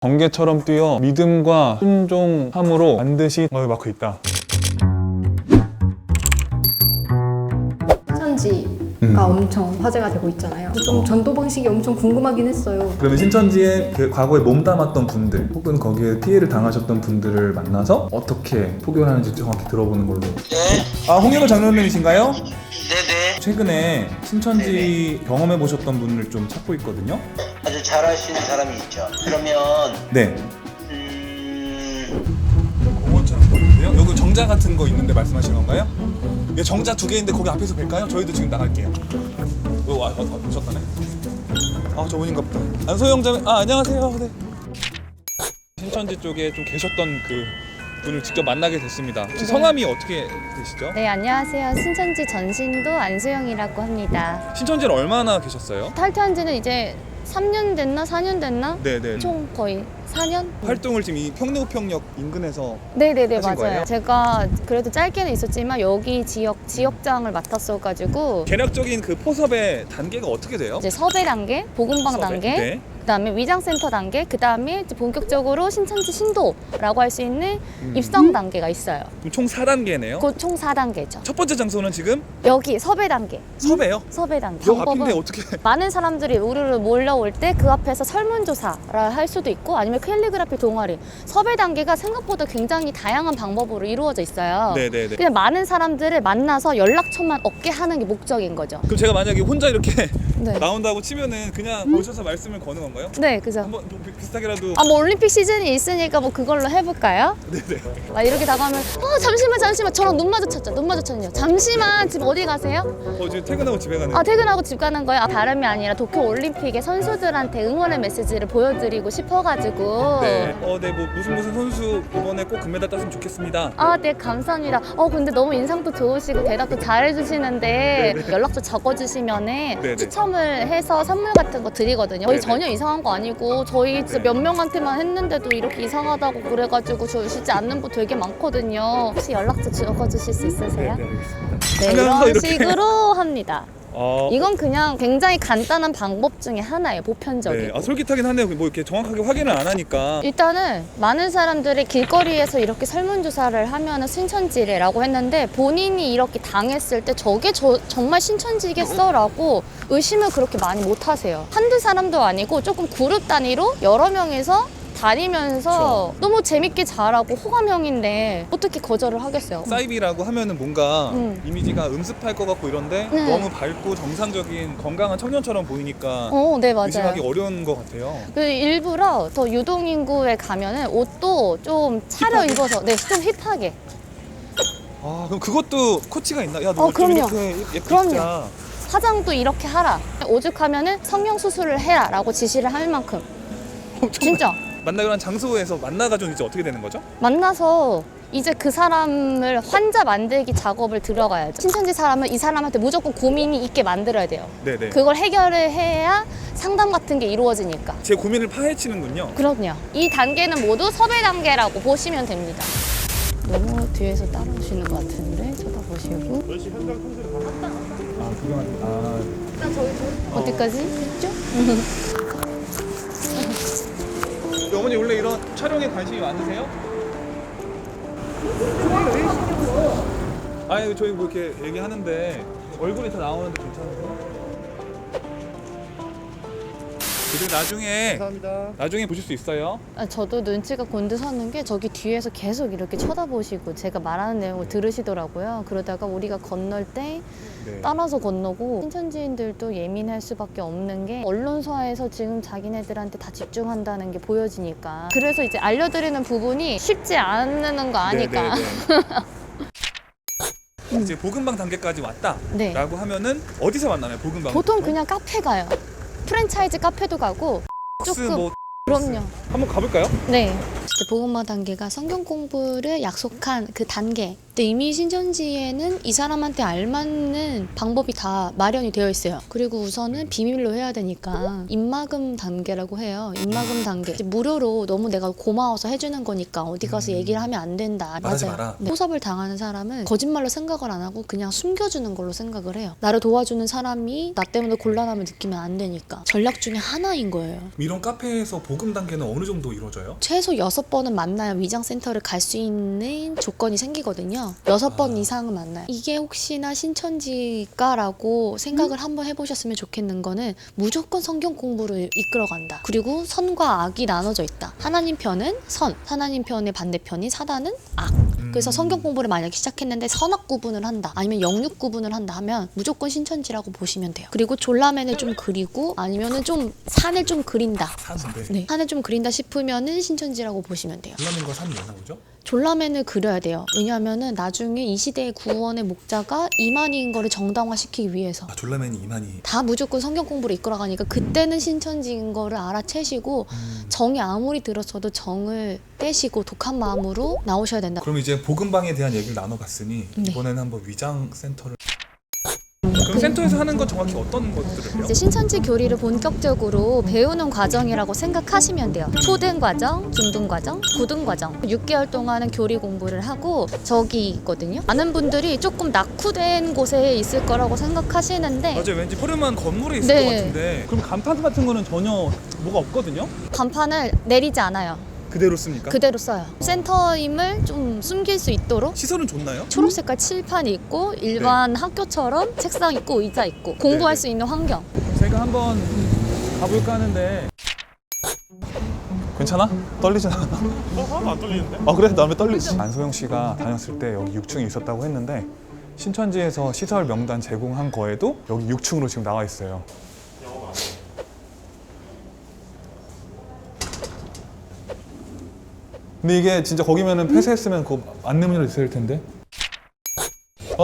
번개처럼 뛰어 믿음과 순종함으로 반드시 마크 있다. 신천지가 엄청 화제가 되고 있잖아요. 좀 전도 방식이 엄청 궁금하긴 했어요. 그러면 신천지에 그 과거에 몸담았던 분들 혹은 거기에 피해를 당하셨던 분들을 만나서 어떻게 포교하는지 정확히 들어보는 걸로. 네, 홍영을 장로님이신가요? 네네. 최근에 신천지 경험해 보셨던 분을 좀 찾고 있거든요. 아주 잘 아시는 사람이 있죠. 그러면 네. 공원처럼 보이는데요? 여기 정자 같은 거 있는데 말씀하시는 건가요? 예, 정자 2개인데 거기 앞에서 뵐까요? 저희도 지금 나갈게요. 오셨다네. 저분인가 보다. 안소영 자매, 안녕하세요. 네. 신천지 쪽에 좀 계셨던 그 분을 직접 만나게 됐습니다. 혹시 성함이 어떻게 되시죠? 네, 안녕하세요. 신천지 전신도 안소영이라고 합니다. 신천지를 얼마나 계셨어요? 탈퇴한 지는 이제 3년 됐나? 4년 됐나? 네네. 총 거의 4년? 활동을 지금 이 평내우평역 인근에서 네네네, 하신 맞아요. 거예요? 제가 그래도 짧게는 있었지만 여기 지역장을 맡았어가지고 개략적인 그 포섭의 단계가 어떻게 돼요? 이제 섭외 단계, 복음방 섭외? 단계, 네. 그다음에 위장센터 단계, 그다음에 이제 본격적으로 신천지 신도라고 할 수 있는 입성 단계가 있어요. 그럼 총 4단계네요? 그 총 4단계죠. 첫 번째 장소는 지금 여기 섭외 단계. 섭외요? 섭외 단계. 여 앞인데 어떻게 많은 사람들이 우르르 몰려올 때 그 앞에서 설문조사를 할 수도 있고 아니면 캘리그라피 동아리 섭외 단계가 생각보다 굉장히 다양한 방법으로 이루어져 있어요. 네네네. 그냥 많은 사람들을 만나서 연락처만 얻게 하는 게 목적인 거죠. 그럼 제가 만약에 혼자 이렇게 네. 나온다고 치면은 그냥 오셔서 말씀을 거는 건가요? 네, 그죠. 한번 비슷하게라도 뭐 올림픽 시즌이 있으니까 뭐 그걸로 해볼까요? 네네. 막 이렇게 나가면 잠시만 저랑 눈 마주쳤죠. 눈 마주쳤는요. 잠시만 지금 어디 가세요? 지금 퇴근하고 집에 가는 퇴근하고 집 가는 거예요. 다름이 아니라 도쿄 올림픽의 선수들한테 응원의 메시지를 보여드리고 싶어가지고. 네. 뭐 무슨 선수 이번에 꼭 금메달 땄으면 좋겠습니다. 네, 감사합니다. 근데 너무 인상도 좋으시고 대답도 잘해주시는데 연락처 적어주시면은 네네. 추첨을 해서 선물 같은 거 드리거든요. 저희 네네. 전혀 이상한 거 아니고 저희 진짜 몇 명한테만 했는데도 이렇게 이상하다고 그래가지고 주시지 않는 분 되게 많거든요. 혹시 연락처 적어주실 수 있으세요? 알겠습니다. 네, 하면서 이런 이렇게. 식으로 합니다. 이건 그냥 굉장히 간단한 방법 중에 하나예요, 보편적이고. 네. 솔깃하긴 하네요. 뭐 이렇게 정확하게 확인을 안 하니까. 일단은 많은 사람들이 길거리에서 이렇게 설문조사를 하면은 신천지래라고 했는데 본인이 이렇게 당했을 때 저게 정말 신천지겠어? 라고 의심을 그렇게 많이 못 하세요. 한두 사람도 아니고 조금 그룹 단위로 여러 명이서 다니면서 너무 재밌게 잘하고 호감형인데 어떻게 거절을 하겠어요? 사이비라고 하면은 뭔가 음. 이미지가 음습할 것 같고 이런데 네. 너무 밝고 정상적인 건강한 청년처럼 보이니까 네, 맞아요. 의심하기 어려운 것 같아요. 그 일부러 더 유동인구에 가면은 옷도 좀 차려 입어서 좀 힙하게. 그럼 그것도 코치가 있나? 야, 너 좀 그럼요. 이렇게 예쁘게 그럼요. 입자. 화장도 이렇게 하라. 오죽하면은 성형 수술을 해라 라고 지시를 할 만큼. 진짜 만나기로 한 장소에서 만나가지고 이제 어떻게 되는 거죠? 만나서 이제 그 사람을 환자 만들기 작업을 들어가야죠. 신천지 사람은 이 사람한테 무조건 고민이 있게 만들어야 돼요. 네네. 그걸 해결을 해야 상담 같은 게 이루어지니까. 제 고민을 파헤치는군요. 그럼요. 이 단계는 모두 섭외 단계라고 보시면 됩니다. 너무 뒤에서 따라오시는 것 같은데 쳐다보시고. 어디까지? 있죠? 어머니 원래 이런 촬영에 관심이 많으세요? 아니 저희 뭐 이렇게 얘기하는데 얼굴이 다 나오는데 괜찮으세요? 그리고 나중에 보실 수 있어요. 저도 눈치가 곤두서는 게 저기 뒤에서 계속 이렇게 쳐다보시고 제가 말하는 내용을 들으시더라고요. 그러다가 우리가 건널 때 네. 따라서 건너고 신천지인들도 예민할 수밖에 없는 게 언론사에서 지금 자기네들한테 다 집중한다는 게 보여지니까 그래서 이제 알려드리는 부분이 쉽지 않은 거 아니까. 이제 복음방 단계까지 왔다라고 네. 하면은 어디서 만나나요? 복음방? 보통 그냥 카페 가요. 프랜차이즈 카페도 가고 조금 뭐 그럼요. 한번 가볼까요? 네. 진짜 복음화 단계가 성경 공부를 약속한 그 단계. 근데 이미 신천지에는 이 사람한테 알맞는 방법이 다 마련이 되어 있어요. 그리고 우선은 비밀로 해야 되니까 입막음 단계라고 해요. 입막음 단계. 이제 무료로 너무 내가 고마워서 해주는 거니까 어디 가서 얘기를 하면 안 된다. 말하지 맞아요. 마라. 네. 포섭을 당하는 사람은 거짓말로 생각을 안 하고 그냥 숨겨주는 걸로 생각을 해요. 나를 도와주는 사람이 나 때문에 곤란함을 느끼면 안 되니까. 전략 중에 하나인 거예요. 이런 카페에서 복음 단계는 어느 어느 정도 이루어져요? 최소 6번은 만나야 위장센터를 갈 수 있는 조건이 생기거든요. 6번 이상은 만나요. 이게 혹시나 신천지가라고 생각을 한번 해보셨으면 좋겠는 거는 무조건 성경 공부를 이끌어간다. 그리고 선과 악이 나눠져 있다. 하나님 편은 선, 하나님 편의 반대편인 사단은 악. 그래서 성경 공부를 만약에 시작했는데 선악 구분을 한다, 아니면 영육 구분을 한다 하면 무조건 신천지라고 보시면 돼요. 그리고 졸라맨을 좀 그리고 아니면은 좀 산을 좀 그린다. 산인데. 네, 산을 좀 그린다 싶으면은 신천지라고 보시면 돼요. 졸라맨과 산이 왜 나오죠? 졸라맨을 그려야 돼요. 왜냐하면은 나중에 이 시대의 구원의 목자가 이만희인 거를 정당화시키기 위해서. 아, 졸라맨이 이만희. 다 무조건 성경 공부를 이끌어가니까 그때는 신천지인 거를 알아채시고 정이 아무리 들었어도 정을 떼시고 독한 마음으로 나오셔야 된다. 그럼 이제 복음방에 대한 얘기를 나눠봤으니 네. 이번에는 한번 위장센터를. 그럼 센터에서 하는 건 정확히 어떤 것들을 해요? 이제 신천지 교리를 본격적으로 배우는 과정이라고 생각하시면 돼요. 초등 과정, 중등 과정, 고등 과정. 6개월 동안은 교리 공부를 하고 저기 있거든요. 많은 분들이 조금 낙후된 곳에 있을 거라고 생각하시는데 맞아요. 왠지 포르만 건물에 있을 네. 것 같은데. 그럼 간판 같은 거는 전혀 뭐가 없거든요? 간판을 내리지 않아요. 그대로 씁니까? 그대로 써요. 센터임을 좀 숨길 수 있도록 시설은 좋나요? 초록색깔 칠판이 있고 일반 학교처럼 책상 있고 의자 있고 공부할 수 있는 환경. 제가 한번 가볼까 하는데. 괜찮아? 떨리진 않아? 하나도 안 떨리는데? 아 그래? 나 왜 떨리지? 안소영 씨가 다녔을 때 여기 6층에 있었다고 했는데 신천지에서 시설 명단 제공한 거에도 여기 6층으로 지금 나와 있어요. 근데 이게 진짜 거기면은 폐쇄했으면 그 안내문이라도 있을 텐데.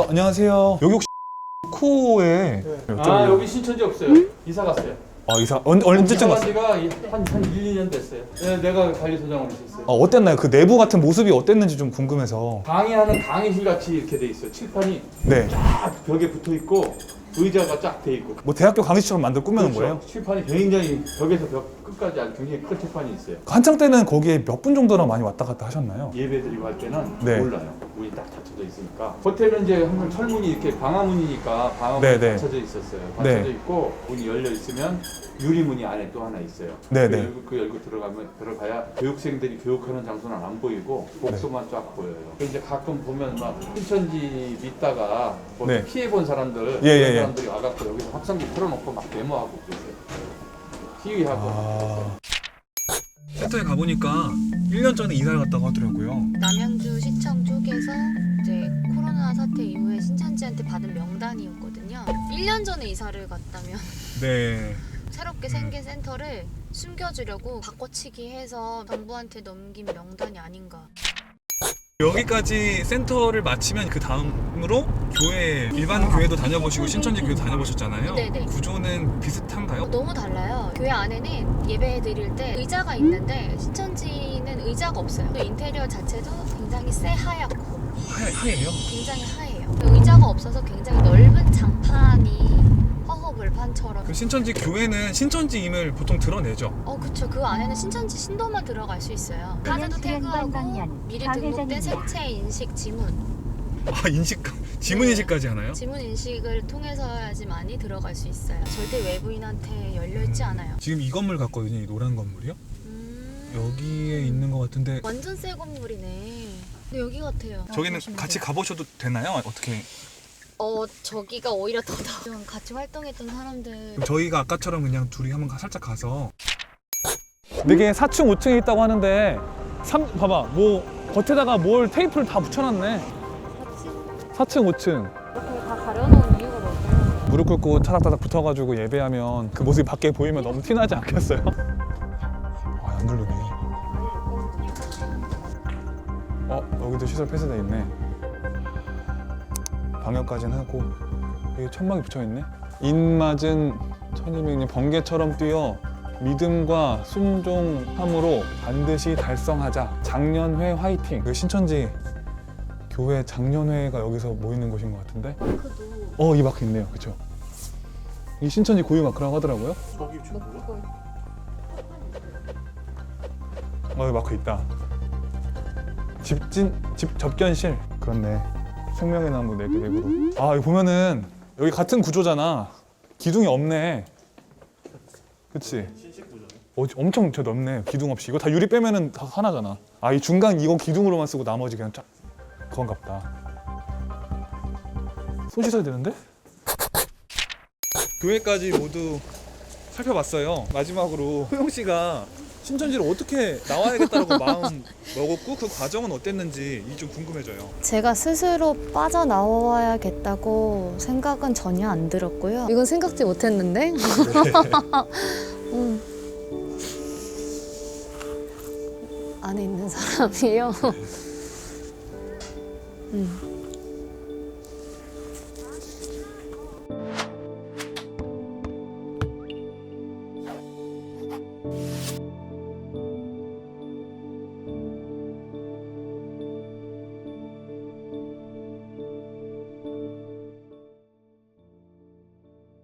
안녕하세요. 여기 혹시 코에 아 여기 신천지 없어요. 이사 갔어요. 이사 언제쯤 이사 간 갔어요? 지가 한 1, 2년 됐어요. 네, 내가 관리소장으로 있었어요. 어땠나요? 그 내부 같은 모습이 어땠는지 좀 궁금해서. 강의하는 강의실 같이 이렇게 돼 있어요. 칠판이 네. 쫙 벽에 붙어 있고 의자가 쫙 돼 있고. 뭐 대학교 강의실처럼 만들어 꾸며놓은 거예요? 칠판이 굉장히 벽에서 벽 끝까지 아주 굉장히 큰 칠판이 있어요. 한창 때는 거기에 몇 분 정도나 많이 왔다 갔다 하셨나요? 예배드리고 할 때는 네. 몰라요. 문이 딱 닫혀져 있으니까. 호텔은 이제 항상 철문이 이렇게 방화문이니까 방화문이 네, 네. 닫혀져 있었어요. 네. 닫혀져 있고 문이 열려 있으면 유리문이 안에 또 하나 있어요. 네, 네. 그 열고 들어가야 교육생들이 교육하는 장소는 안 보이고 복도만 쫙 보여요. 이제 가끔 보면 막 신천지 믿다가 뭐 네. 피해 본 사람들 예, 예, 그런 예. 사람들이 와갖고 여기서 확성기 틀어놓고 막 데모하고 그러세요. 시위하고. 센터에 가보니까 1년 전에 이사를 갔다고 하더라고요. 남양주 시청 쪽에서 이제 코로나 사태 이후에 신천지한테 받은 명단이었거든요. 1년 전에 이사를 갔다면 네. 새롭게 생긴 센터를 숨겨주려고 바꿔치기 해서 정부한테 넘긴 명단이 아닌가. 여기까지 센터를 마치면 그 다음으로 교회, 일반 교회도 다녀보시고 신천지 교회도 다녀보셨잖아요. 네네. 구조는 비슷한가요? 너무 달라요. 교회 안에는 예배 드릴 때 의자가 있는데 신천지는 의자가 없어요. 또 인테리어 자체도 굉장히 새하얗고 하얘요? 굉장히 하얘요. 의자가 없어서 굉장히 넓은 장판이 허허벌판처럼. 그 신천지 교회는 신천지임을 보통 드러내죠. 그쵸. 그 안에는 신천지 신도만 들어갈 수 있어요. 카드도 태그하고 미리 등록된 색채 인식 지문. 지문 인식까지 하나요? 지문 인식을 통해서야지만이 들어갈 수 있어요. 절대 외부인한테 열려있지 않아요. 지금 이 건물 같거든요. 이 노란 건물이요? 여기에 있는 것 같은데 완전 새 건물이네. 근데 여기 같아요. 저기는 보시면 같이 돼요. 가보셔도 되나요? 어떻게? 저기가 오히려 더 나아요. 같이 활동했던 사람들. 저희가 아까처럼 그냥 둘이 한번 살짝 가서. 이게 4층, 5층에 있다고 하는데 봐봐, 뭐 겉에다가 뭘 테이프를 다 붙여놨네. 4층, 5층. 이렇게 다 가려놓은 이유가 뭘까요? 무릎 꿇고 타닥타닥 붙어가지고 예배하면 그 모습이 밖에 보이면 너무 티나지 않겠어요? 안 누르네. 여기도 시설 폐쇄돼 있네. 방역까지는 하고 여기 천막이 붙여있네. 인맞은 천이명님 번개처럼 뛰어 믿음과 순종함으로 반드시 달성하자. 작년회 화이팅. 그 신천지 교회 작년회가 여기서 모이는 곳인 것 같은데. 이 마크 있네요. 그쵸? 이 신천지 고유 마크라고 하더라고요. 저기 지금 뭐야? 여기 마크 있다. 집 접견실. 그렇네. 생명의 나무 4개 내구로. 여기 보면은 여기 같은 구조잖아. 기둥이 없네. 그치? 신식 구조네. 엄청 저 넓네. 기둥 없이. 이거 다 유리 빼면은 다 하나잖아. 아, 이 중간 이거 기둥으로만 쓰고 나머지 그냥 쫙 그건가 보다. 손 씻어야 되는데? 교회까지 모두 살펴봤어요. 마지막으로 호영 씨가 신천지를 어떻게 나와야겠다라고 마음 먹었고 그 과정은 어땠는지 이게 좀 궁금해져요. 제가 스스로 빠져나와야겠다고 생각은 전혀 안 들었고요. 이건 생각지 못했는데? 안에 있는 사람이요.